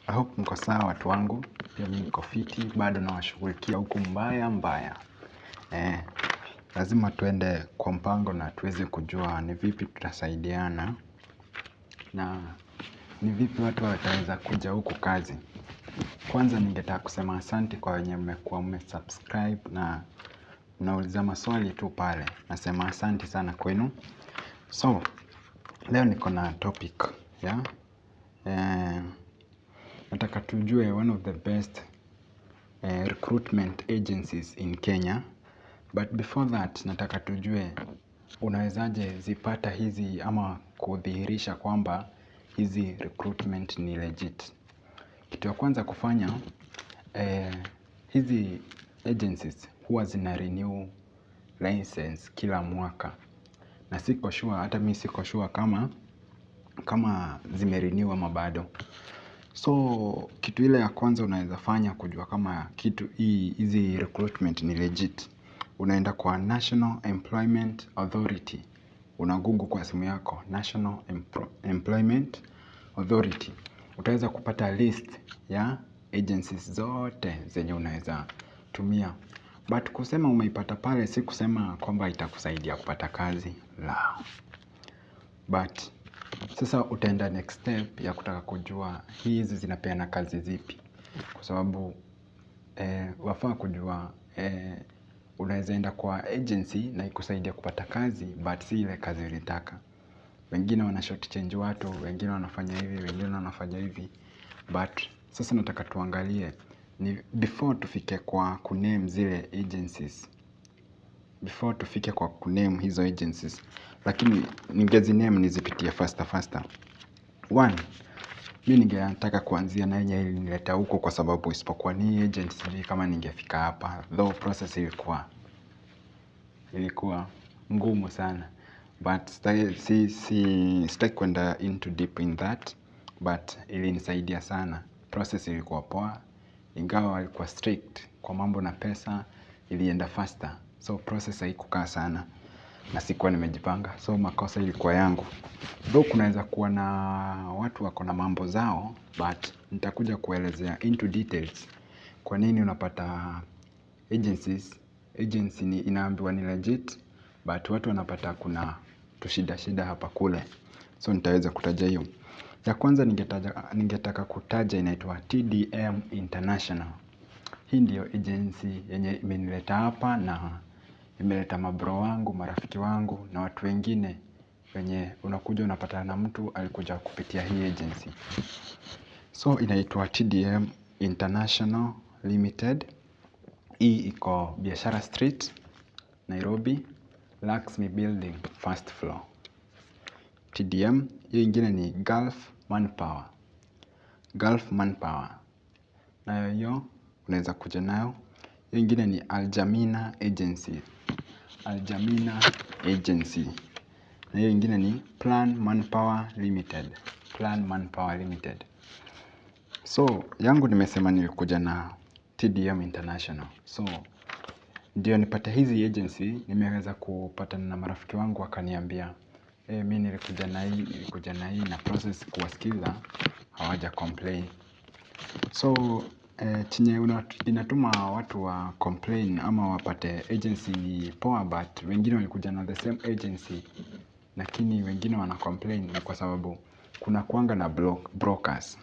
I hope mko sawa watu wangu, pia mimi niko fiti, bado nawashughulikia huku mbaya. Lazima tuende kwa mpango na tuweze kujua ni vipi tutasaidiana na ni vipi watu wataweza kuja huku kazi. Kwanza ningetaka kusema asante kwa wenye mmekuwa mmesubscribe na mnauliza maswali tu pale. Nasema asante sana kwenu. So, leo niko na topic ya nataka tujue one of the best recruitment agencies in Kenya. But before that, nataka tujue unawezaje zipata hizi ama kudhihirisha kwamba hizi recruitment ni legit. Kitu ya kwanza kufanya, hizi agencies huwa zina renew license kila mwaka. Na siko sure, hata mimi siko sure kama zimerenew ama bado. So, kitu ile ya kwanza unaweza fanya kujua kama kitu hizi recruitment ni legit. Unaenda kwa National Employment Authority. Unagoogle kwa simu yako National Employment Authority. Utaweza kupata list ya agencies zote zenye unaweza tumia. But kusema umeipata pale si kusema kwamba itakusaidia kupata kazi. La. But sasa utaenda next step ya kutaka kujua hizi zinapeana kazi zipi. Kwa sababu wafaa kujua unaweza enda kwa agency na ikusaidia kupata kazi but si ile kazi ulitaka. Wengine wana short change watu, wengine wanafanya hivi, wengine wanafanya hivi. But sasa nataka tuangalie ni before tufike kwa kuname zile agencies. Before tufike kwa kuname hizo agencies. Lakini ningeziname nizipitie faster. One, mimi ningetaka kuanzia na yenye ilinileta huko kwa sababu isipokuwa ni agency kama ningefika hapa. Though process ilikuwa ngumu sana. But sitaki kwenda into deep in that. But ilinisaidia sana. Process ilikuwa poa. Ingawa walikuwa strict kwa mambo na pesa ilienda faster. So process haikukaa sana. Na sikuwa nimejipanga. So makosa ilikuwa yangu. Though kunaweza kuwa na watu wako na mambo zao. But nitakuja kuelezea into details. Kwa nini unapata agency ni inaambiwa ni legit. But watu wanapata kuna tushida hapa kule. So nitaweza kutaja hiyo. Ya kwanza ningetaka kutaja inaitwa TDM International. Hii ndiyo agency yenye imenileta hapa na imeleta mabro wangu, marafiki wangu na watu wengine wenye unakuja unapatana na mtu alikuja kupitia hii agency. So inaitwa TDM International Limited. Hii iko Biashara Street, Nairobi, Laxmi Building, first floor. TDM, hiyo ingine ni Gulf Manpower. Nayo hiyo, unaweza kuja nayo. Hiyo ingine ni Aljamina Agency. Na hiyo ingine ni Plan Manpower Limited. So, yangu nimesema nilikuja na TDM International. So, ndio nipate hizi agency, nimeweza kupatana na marafiki wangu wakaniambia mimi nilikuja na hii na process kuwasikiza, hawaja complain. So, chenye inatuma watu wa complain ama wapate agency ni poa but wengine walikuja na the same agency. Lakini wengine wana complain ni kwa sababu kuna kuanga na brokers.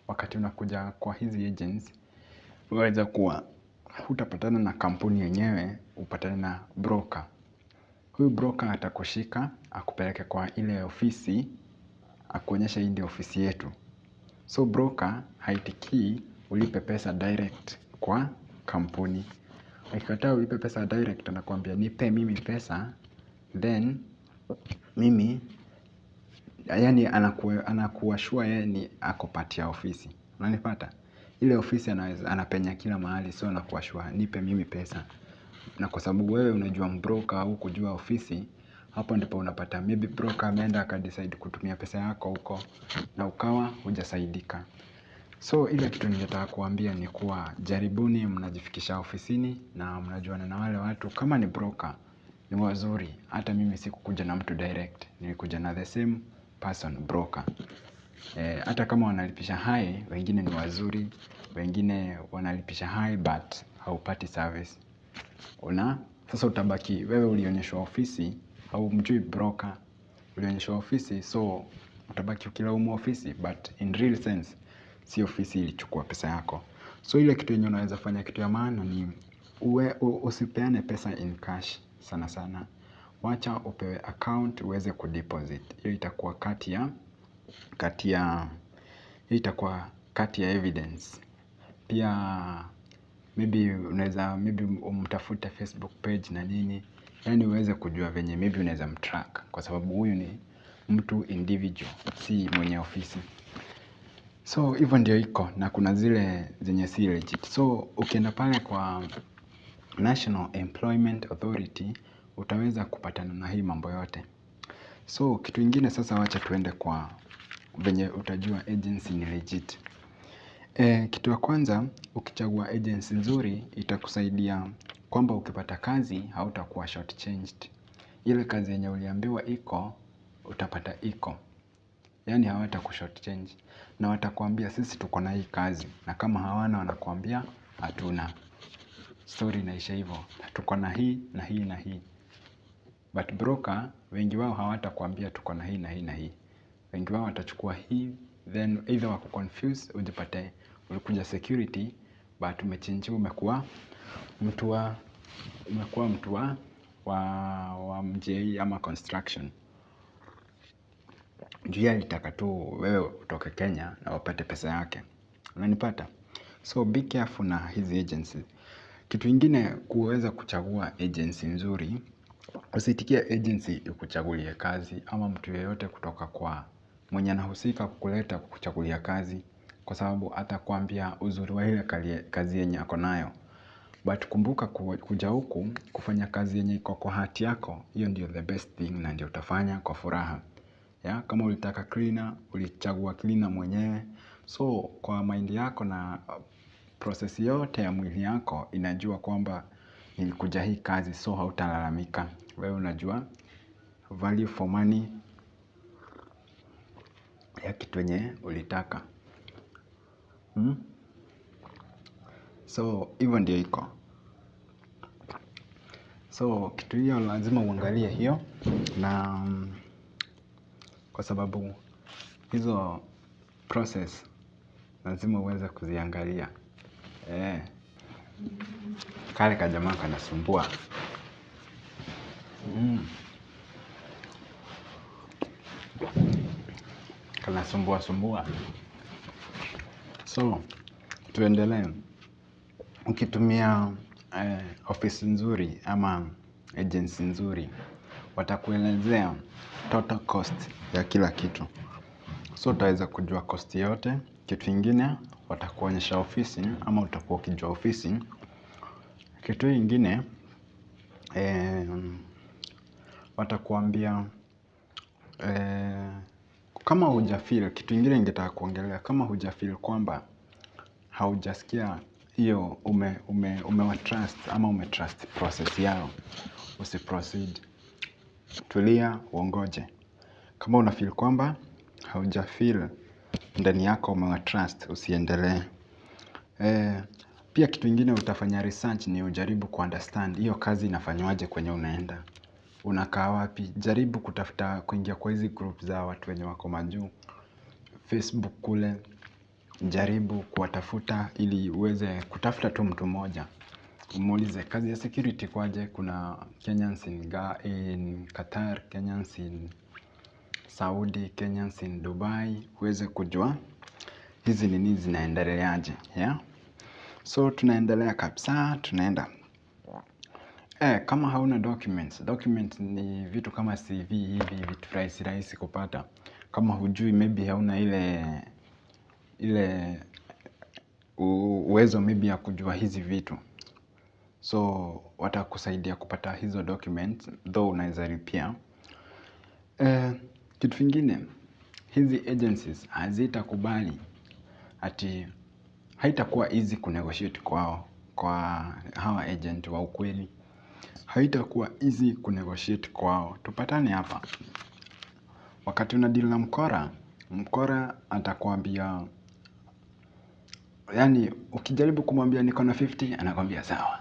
Wakati unakuja kwa hizi agents, waweza kuwa hutapatana na kampuni yenyewe, upatane na broker. Huyu broker atakushika, akupeleke kwa ile ofisi, akuonyeshe hii ndio ofisi yetu. So broker haitikii ulipe pesa direct kwa kampuni. Akikataa ulipe pesa direct, anakuambia nipe mimi pesa, then mimi, yaani anakuwa sure yeye ni ako part ya ofisi. Unanipata? Ile ofisi anapenya kila mahali, so anakuwa sure nipe mimi pesa. Na kwa sababu wewe unajua mbroker au kujua ofisi, hapo ndipo unapata maybe broker ameenda akadecide kutumia pesa yako huko na ukawa hujasaidika. So ile kitu ningetaka kuambia ni kuwa jaribuni mnajifikisha ofisini na mnajuana na wale watu. Kama ni broker ni wazuri, hata mimi sikukuja na mtu direct, nilikuja na the same person broker. Hata kama wanalipisha high, wengine ni wazuri, wengine wanalipisha high but haupati service. Sasa utabaki wewe ulionyeshwa ofisi, haumjui broker, ulionyeshwa ofisi, so utabaki ukilaumu ofisi but in real sense si ofisi ilichukua pesa yako. So ile kitu yenye unaweza fanya, kitu ya maana ni usipeane pesa in cash sana sana. Wacha upewe account uweze kudeposit. Hiyo itakuwa kati ya evidence. Pia maybe unaweza umtafute Facebook page na nini, yani uweze kujua venye maybe unaweza mtrack, kwa sababu huyu ni mtu individual, si mwenye ofisi. So hivyo ndio iko, na kuna zile zenye si legit. So ukienda pale kwa National Employment Authority utaweza kupatana na hii mambo yote. So kitu ingine sasa, wacha tuende kwa venye utajua agency ni legit. Kitu ya kwanza, ukichagua agency nzuri itakusaidia kwamba ukipata kazi hautakuwa short changed. Ile kazi yenye uliambiwa iko, utapata iko. Yani hawata short change. Na watakuambia sisi tuko na hii kazi, na kama hawana wanakuambia hatuna. Story inaisha hivyo. Tuko na hii na hii na hii. But broker wengi wao hawatakuambia tuko na hii na hii na hii. Wengi wao watachukua hii, then either wako confused, ujipate ulikuja security but umechange, umekuwa mtu wa MJE ama construction. Juu yeye alitaka tu wewe utoke Kenya na wapate pesa yake. Unanipata? So be careful na hizi agencies. Kitu ingine, kuweza kuchagua agency nzuri, usitikie agency ikuchagulie kazi ama mtu yeyote kutoka kwa mwenye anahusika kukuleta kukuchagulia kazi, kwa sababu atakwambia uzuri wa ile kazi yenye ako nayo. But kumbuka kuja huku kufanya kazi yenye iko kwa hati yako, hiyo ndio the best thing na ndio utafanya kwa furaha. Kama ulitaka cleaner, ulichagua cleaner mwenyewe. So kwa mind yako na process yote ya mwili yako inajua kwamba nilikuja hii kazi, so hautalalamika. Wewe unajua value for money ya kitu yenye ulitaka. So hivyo ndio iko. So kitu hiyo lazima uangalie hiyo, na kwa sababu hizo process lazima uweze kuziangalia. Kale kajamaa kanasumbua. Kanasumbua. So tuendelee. Ukitumia ofisi nzuri ama agency nzuri, watakuelezea total cost ya kila kitu. So utaweza kujua cost yote. Kitu ingine, watakuonyesha ofisi ama utakuwa ukijua ofisi. Kitu ingine, watakuambia kama hujafeel, kitu ingine ningetaka kuongelea, kama hujafeel kwamba haujasikia hiyo umewatrust ama umetrust process yao, usiproceed. Tulia uongoje. Kama unafeel kwamba haujafeel ndani yako umewatrust, usiendelee. Pia kitu ingine utafanya research, ni ujaribu kuunderstand hiyo kazi inafanywaje kwenye unaenda. Unakaa wapi? Jaribu kutafuta kuingia kwa hizi group za watu wenye wako majuu Facebook kule. Jaribu kuwatafuta ili uweze kutafuta tu mtu mmoja. Umuulize kazi ya security kwaje, kuna Kenyans in Qatar, Kenyans in Saudi, Kenyans in Dubai. Uweze kujua hizi nini zinaendeleaje. So tunaendelea kabisa, tunaenda. Kama hauna documents ni vitu kama CV hivi, vitu rahisi kupata. Kama hujui, maybe hauna ile uwezo maybe ya kujua hizi vitu, so watakusaidia kupata hizo documents, though unaweza lipia. Kitu kingine, hizi agencies hazitakubali ati, haitakuwa easy kunegotiate kwao, kwa hawa agent wa ukweli. Haitakuwa easy kunegotiate kwao. Tupatane hapa. Wakati una deal na mkora, Mkora atakwambia, yani ukijaribu kumwambia niko na 50 anakwambia sawa.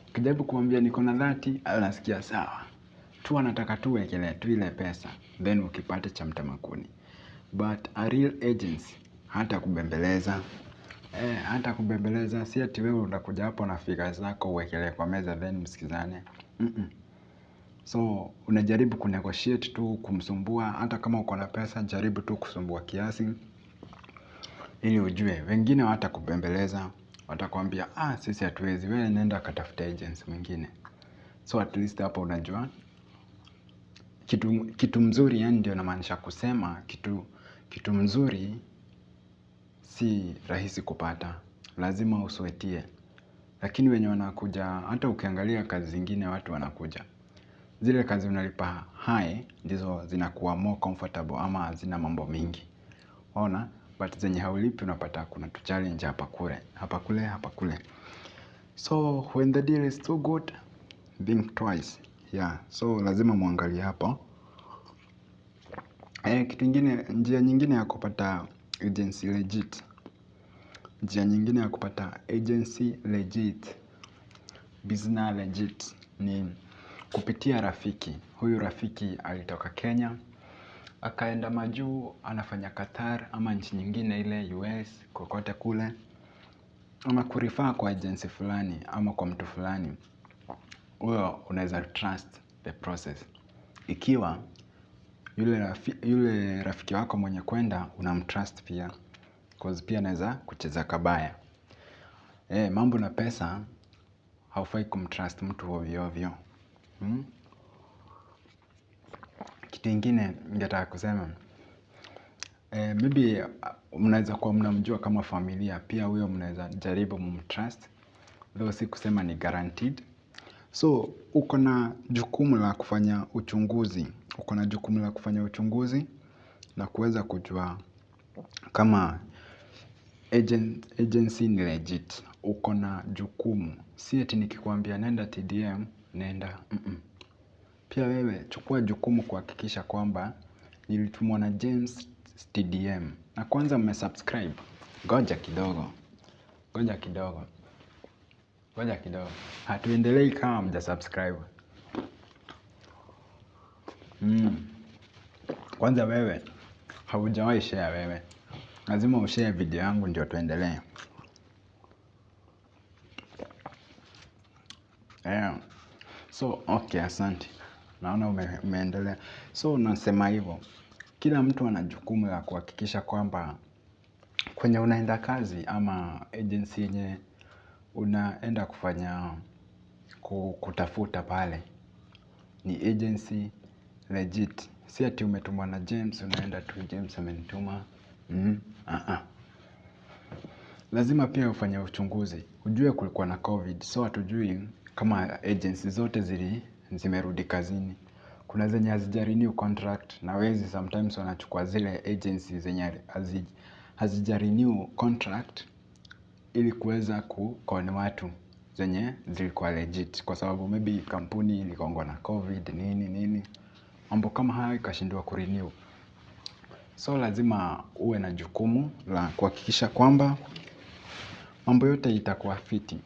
Ukijaribu kumwambia niko na 30 anasikia sawa. Tu anataka tu uwekelee tu ile pesa, then ukipate cha mtemakuni. But a real agency hata kubembeleza. Hata kubembeleza, si ati wewe unakuja hapo na figures zako uwekelee kwa meza then msikizane. So unajaribu kunegotiate tu, kumsumbua. Hata kama uko na pesa, jaribu tu kusumbua kiasi, ili ujue wengine hawatakubembeleza, watakwambia sisi hatuwezi, wewe nenda katafuta agency mwingine. So at least hapo unajua kitu mzuri, yani ndio namaanisha kusema kitu mzuri si rahisi kupata, lazima usweatie. Lakini wenye wanakuja, hata ukiangalia kazi zingine watu wanakuja, zile kazi unalipa high ndizo zinakuwa more comfortable ama zina mambo mingi, ona. But zenye haulipi unapata kuna tu challenge hapa kule. So when the deal is too good, think twice. Yeah, so lazima muangalie hapo. Kitu ingine, njia nyingine ya kupata agency legit. Njia nyingine ya kupata agency legit, business legit, ni kupitia rafiki. Huyu rafiki alitoka Kenya, akaenda majuu, anafanya Qatar ama nchi nyingine ile US, kokote kule. Ama kurifaa kwa agency fulani ama kwa mtu fulani. Huyo unaweza trust the process. Ikiwa yule rafiki wako mwenye kwenda unamtrust pia, cause pia anaweza kucheza kabaya. Mambo na pesa haufai kumtrust mtu ovyo ovyo. Kitu ingine ningetaka kusema, maybe mnaweza kuwa mnamjua kama familia, pia huyo mnaweza jaribu mumtrust, though si kusema ni guaranteed. So uko na jukumu la kufanya uchunguzi. Na kuweza kujua kama agency ni legit. Uko na jukumu, si eti nikikwambia nenda TDM nenda. Pia wewe chukua jukumu kuhakikisha kwamba nilitumwa na James TDM. Na kwanza mmesubscribe. Ngoja kidogo. Hatuendelei kama mjasubscribe. Kwanza wewe haujawahi share wewe. Lazima ushare video yangu ndio tuendelee. So okay, asante. Naona umeendelea. So nasema hivyo, kila mtu ana jukumu la kuhakikisha kwamba kwenye unaenda kazi ama agency yenye unaenda kufanya kutafuta pale ni agency legit. Si ati umetumwa na James unaenda tu James amenituma. Lazima pia ufanye uchunguzi. Ujue kulikuwa na COVID, so hatujui kama agency zote zimerudi kazini. Kuna zenye hazijarenew contract, na wezi sometimes wanachukua zile agency zenye hazijarenew contract ili kuweza kukoni watu zenye zilikuwa legit, kwa sababu maybe kampuni iligongwa na COVID nini mambo kama hayo ikashindwa kurenew. So lazima uwe na jukumu la kuhakikisha kwamba mambo yote itakuwa fiti.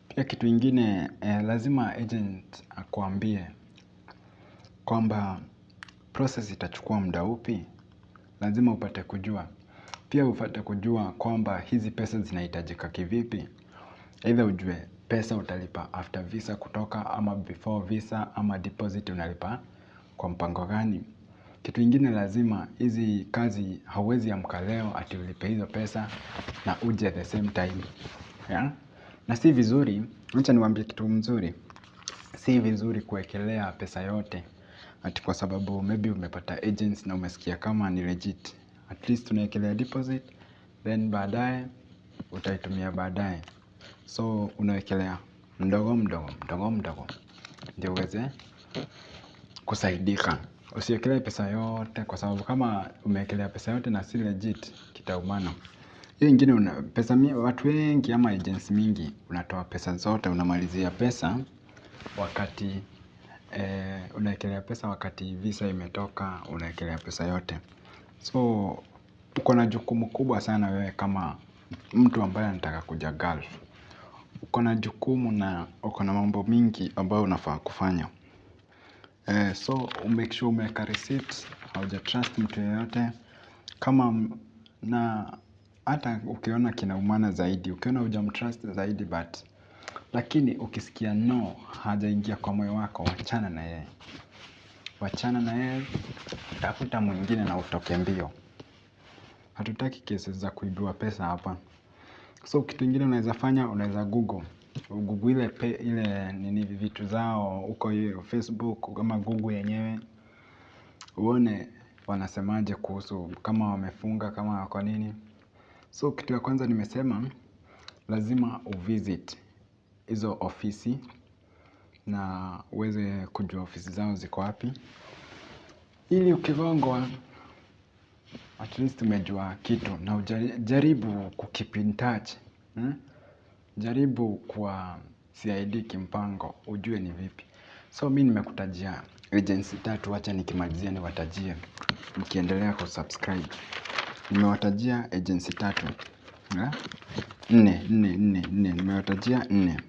Pia kitu ingine, lazima agent akuambie kwamba process itachukua muda upi. Lazima upate kujua. Pia upate kujua kwamba hizi pesa zinahitajika kivipi. Either ujue pesa utalipa after visa kutoka, ama before visa, ama deposit unalipa kwa mpango gani. Kitu ingine, lazima hizi kazi hauwezi amka leo ati ulipe hizo pesa na uje the same time. Na si vizuri, acha niwaambie kitu mzuri. Si vizuri kuwekelea pesa yote ati kwa sababu maybe umepata agents na umesikia kama ni legit. At least unawekelea deposit, then baadaye utaitumia baadaye. So unawekelea mdogo mdogo ndio uweze kusaidika. Usiwekelee pesa yote, kwa sababu kama umewekelea pesa yote na si legit, kitaumana. Hiyo ingine, watu wengi ama agency mingi unatoa pesa zote, unamalizia pesa wakati unawekelea pesa wakati visa imetoka, unawekelea pesa yote. So uko na jukumu kubwa sana wewe kama mtu ambaye anataka kuja Gulf. Uko na jukumu na uko na mambo mingi ambayo unafaa kufanya. So make sure umeweka receipt, hauja trust mtu yeyote. Kama na hata ukiona kinaumana zaidi, ukiona hujamtrust zaidi lakini ukisikia no, hajaingia kwa moyo wako, wachana na yeye. Wachana na yeye, tafuta mwingine na utoke mbio. Hatutaki kesi za kuibiwa pesa hapa. So kitu ingine unaweza fanya, unaweza Google ile nini vitu zao huko hiyo Facebook kama Google yenyewe. Uone wanasemaje kuhusu kama wamefunga kama wako nini. So kitu ya kwanza nimesema lazima uvisit hizo ofisi na uweze kujua ofisi zao ziko wapi. Ili ukigongwa at least umejua kitu na ujaribu kukeep in touch. Jaribu kwa CID kimpango ujue ni vipi. So mimi nimekutajia agency 3, wacha nikimalizia niwatajie nikiendelea kusubscribe. Nimewatajia agency 3. 4 nimewatajia 4.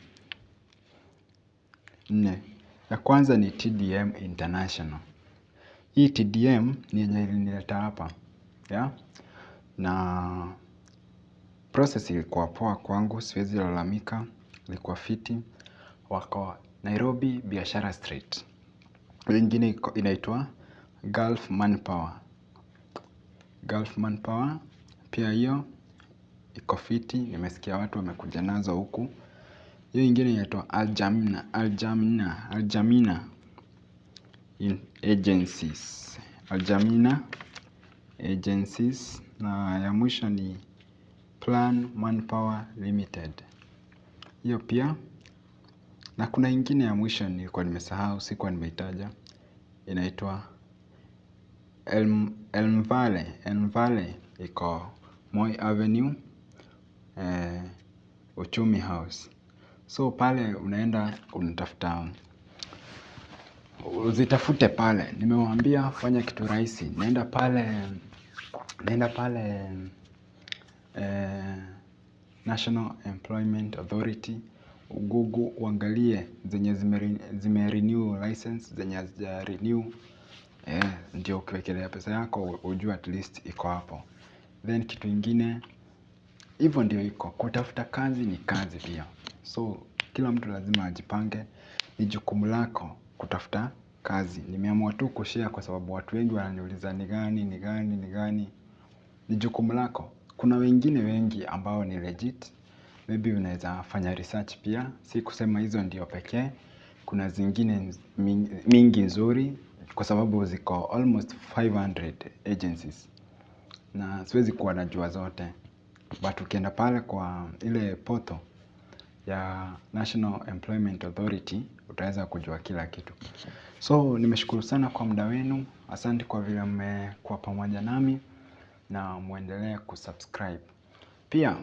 Ya kwanza ni TDM International. Hii TDM ni yenye ilinileta hapa. Na process ilikuwa poa kwangu, siwezi lalamika, ilikuwa fiti. Wako Nairobi Biashara Street. Ingine inaitwa Gulf Manpower. Gulf Manpower pia hiyo iko fiti, nimesikia watu wamekuja nazo huku. Hiyo ingine inaitwa Aljamina Agencies. Aljamina Agencies. Na ya mwisho ni Plan Manpower Limited. Hiyo pia. Na kuna ingine ya mwisho nilikuwa nimesahau, sikuwa nimeitaja. Inaitwa Elm Valley iko Moi Avenue, Uchumi House. So pale unaenda unatafuta, uzitafute pale. Nimewaambia fanya kitu rahisi. Naenda pale National Employment Authority. Google uangalie zenye zime-renew license, zenye hazija-renew. Ndio ukiwekelea pesa yako ujue at least iko hapo. Then kitu ingine, hivyo ndio iko. Kutafuta kazi ni kazi pia. So kila mtu lazima ajipange. Ni jukumu lako kutafuta kazi. Nimeamua tu kushare kwa sababu watu wengi wananiuliza ni gani. Ni jukumu lako. Kuna wengine wengi ambao ni legit. Maybe unaweza fanya research pia. Si kusema hizo ndio pekee. Kuna zingine mingi nzuri kwa sababu ziko almost 500 agencies. Na siwezi kuwa najua zote. But ukienda pale kwa ile portal ya National Employment Authority utaweza kujua kila kitu. So nimeshukuru sana kwa muda wenu. Asante kwa vile mmekuwa pamoja nami na muendelee kusubscribe. Pia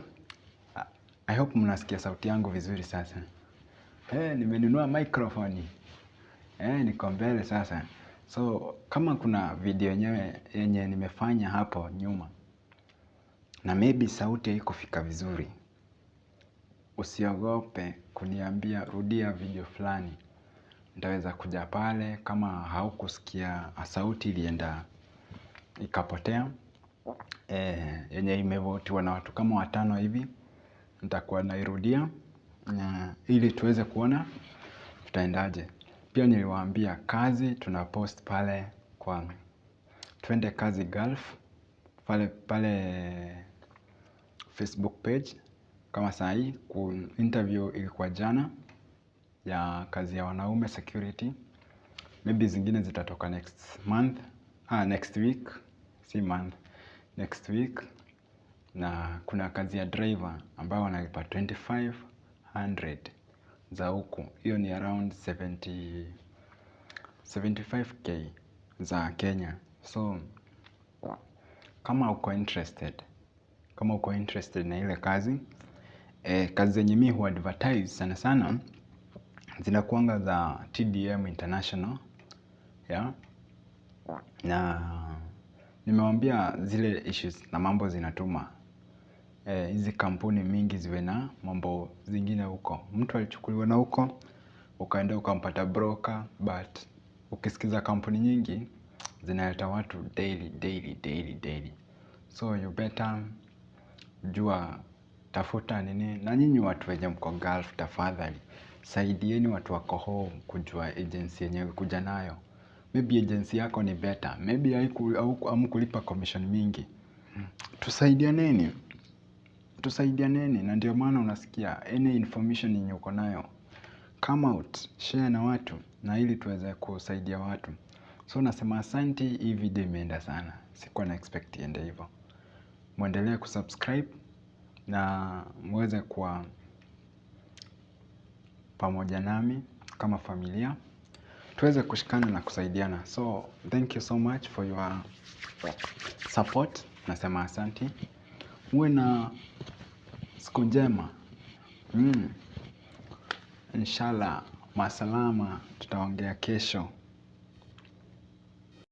I hope mnasikia sauti yangu vizuri sasa. Nimenunua microphone. Niko mbele sasa. So kama kuna video yenye nimefanya hapo nyuma na maybe sauti haikufika vizuri, usiogope kuniambia rudia video fulani. Nitaweza kuja pale kama haukusikia sauti ilienda ikapotea. Yenye imevotiwa na watu kama 5 hivi. Nitakuwa nairudia ili tuweze kuona tutaendaje. Pia niliwaambia kazi tunapost pale kwa Twende Kazi Gulf pale Facebook page. Kama saa hii interview ilikuwa jana ya kazi ya wanaume security. Maybe zingine zitatoka next week. Si month, next week. Na kuna kazi ya driver ambayo wanalipa 2500 za huku. Hiyo ni around 75k za Kenya. So kama uko interested na ile kazi, kazi zenye mimi huadvertise sana sana zinakuanga za TDM International. Na Nimewambia zile issues na mambo zinatuma hizi kampuni mingi ziwe na mambo zingine huko. Mtu alichukuliwa na huko, ukaenda ukampata broker, but ukisikiza kampuni nyingi zinaleta watu daily. So you better jua tafuta nini. Na nyinyi watu wenye mko Gulf, tafadhali saidieni watu wako home kujua agency yenye kuja nayo. Maybe agency yako ni better, maybe hamkulipa commission mingi. Tusaidianeni, na ndio maana unasikia any information yenye uko nayo come out, share na watu, na ili tuweze kusaidia watu. So nasema asanti, hii video imeenda sana, sikuwa na expect iende hivyo. Muendelee kusubscribe na muweze kuwa pamoja nami kama familia, tuweze kushikana na kusaidiana. So thank you so much for your support. Nasema asanti, uwe na siku njema. Inshallah, masalama, tutaongea kesho.